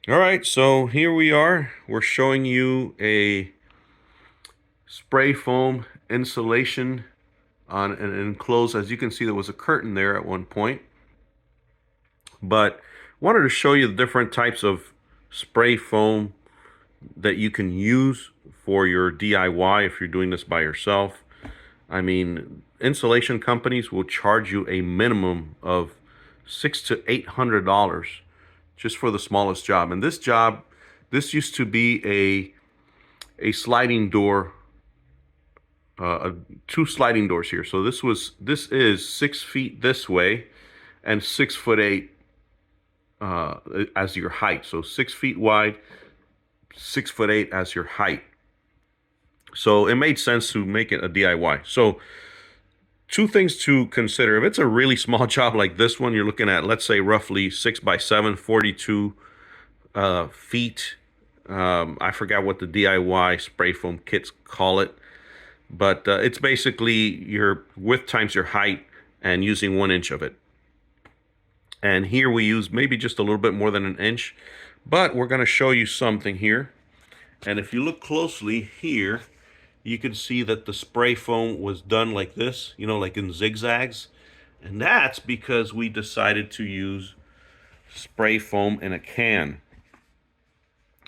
All right, so here we are. We're showing you a spray foam insulation on an enclosed. As you can see, there was a curtain there at one point, but wanted to show you the different types of spray foam that you can use for your DIY if you're doing this by yourself. I mean, insulation companies will charge you a minimum of $600 to $800 just for the smallest job. And this used to be a sliding door, two sliding doors here. So this is 6 feet this way, and 6'8" as your height. So 6 feet wide, 6'8" as your height. So it made sense to make it a DIY. So two things to consider. If it's a really small job like this one, you're looking at, let's say, roughly 6 by 7, 42 feet. I forgot what the DIY spray foam kits call it, but it's basically your width times your height and using 1 inch of it. And here we use maybe just a little bit more than an inch, but we're going to show you something here. And if you look closely here, you can see that the spray foam was done like this, like in zigzags. And that's because we decided to use spray foam in a can.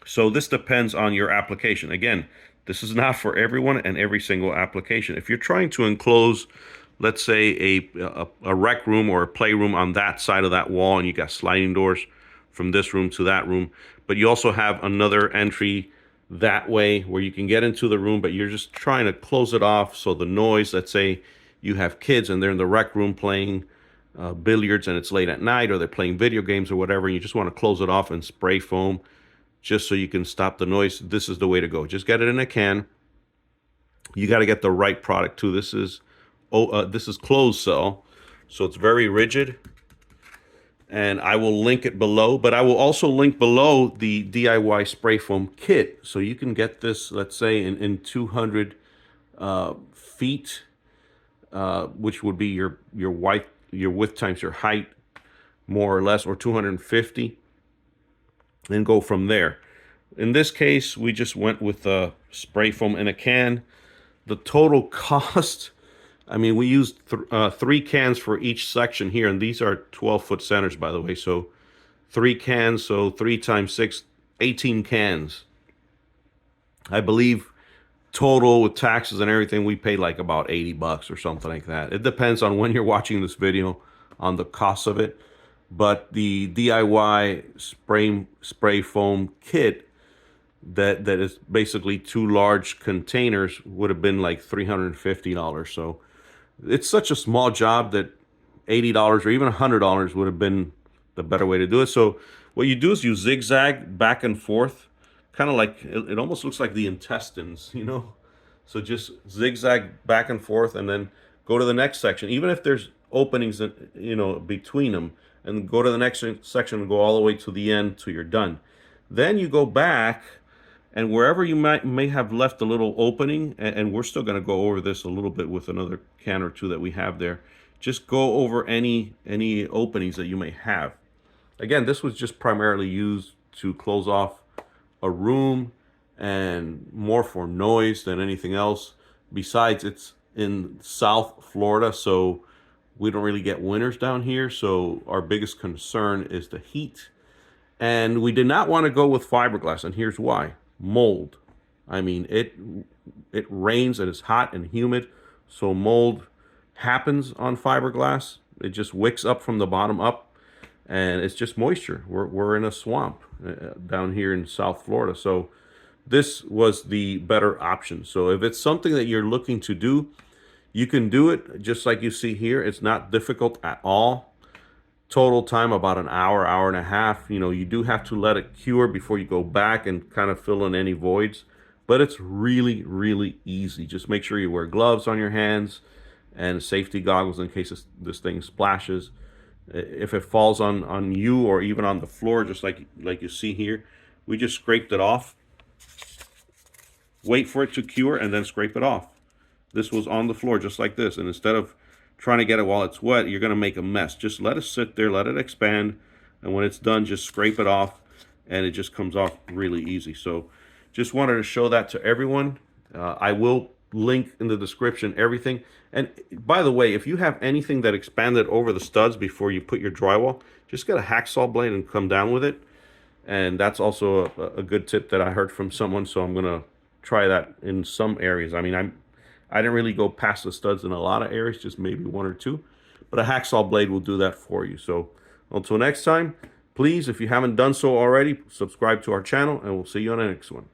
So this depends on your application. Again, this is not for everyone and every single application. If you're trying to enclose, let's say, a rec room or a playroom on that side of that wall, and you got sliding doors from this room to that room, but you also have another entry that way where you can get into the room, but you're just trying to close it off so the noise, let's say you have kids and they're in the rec room playing billiards and it's late at night, or they're playing video games or whatever, and you just want to close it off and spray foam just so you can stop the noise. This is the way to go. Just get it in a can. You got to get the right product too. This is closed cell, so it's very rigid, and I will link it below, but I will also link below the DIY spray foam kit, so you can get this, let's say, in 200 feet, which would be your width times your height, more or less, or 250, and go from there. In this case, we just went with spray foam in a can. The total cost, I mean, we used 3 cans for each section here, and these are 12-foot centers, by the way. So 3 cans, so 3 times 6, 18 cans. I believe total with taxes and everything, we paid like about $80 or something like that. It depends on when you're watching this video on the cost of it. But the DIY spray foam kit that is basically 2 large containers would have been like $350. So it's such a small job that $80 or even $100 would have been the better way to do it. So what you do is you zigzag back and forth, kind of like it almost looks like the intestines. So just zigzag back and forth, and then go to the next section, even if there's openings between them, and go to the next section and go all the way to the end till you're done. Then you go back, and wherever you may have left a little opening, and we're still going to go over this a little bit with another can or two that we have there, just go over any openings that you may have. Again, this was just primarily used to close off a room and more for noise than anything else. Besides, it's in South Florida, so we don't really get winters down here, so our biggest concern is the heat. And we did not want to go with fiberglass, and here's why. Mold. I mean, it rains and it's hot and humid, so mold happens on fiberglass. It just wicks up from the bottom up, and it's just moisture. We're in a swamp down here in South Florida, so this was the better option. So if it's something that you're looking to do, you can do it just like you see here. It's not difficult at all. Total time about an hour, hour and a half. You do have to let it cure before you go back and kind of fill in any voids, but it's really, really easy. Just make sure you wear gloves on your hands and safety goggles in case this thing splashes. If it falls on you or even on the floor, just like you see here, we just scraped it off. Wait for it to cure and then scrape it off. This was on the floor just like this, and instead of trying to get it while it's wet, you're going to make a mess. Just let it sit there, let it expand, and when it's done, just scrape it off, and it just comes off really easy. So just wanted to show that to everyone. I will link in the description everything. And by the way, if you have anything that expanded over the studs before you put your drywall, just get a hacksaw blade and come down with it. And that's also a good tip that I heard from someone, so I'm gonna try that in some areas. I mean, I didn't really go past the studs in a lot of areas, just maybe one or two, but a hacksaw blade will do that for you. So until next time, please, if you haven't done so already, subscribe to our channel, and we'll see you on the next one.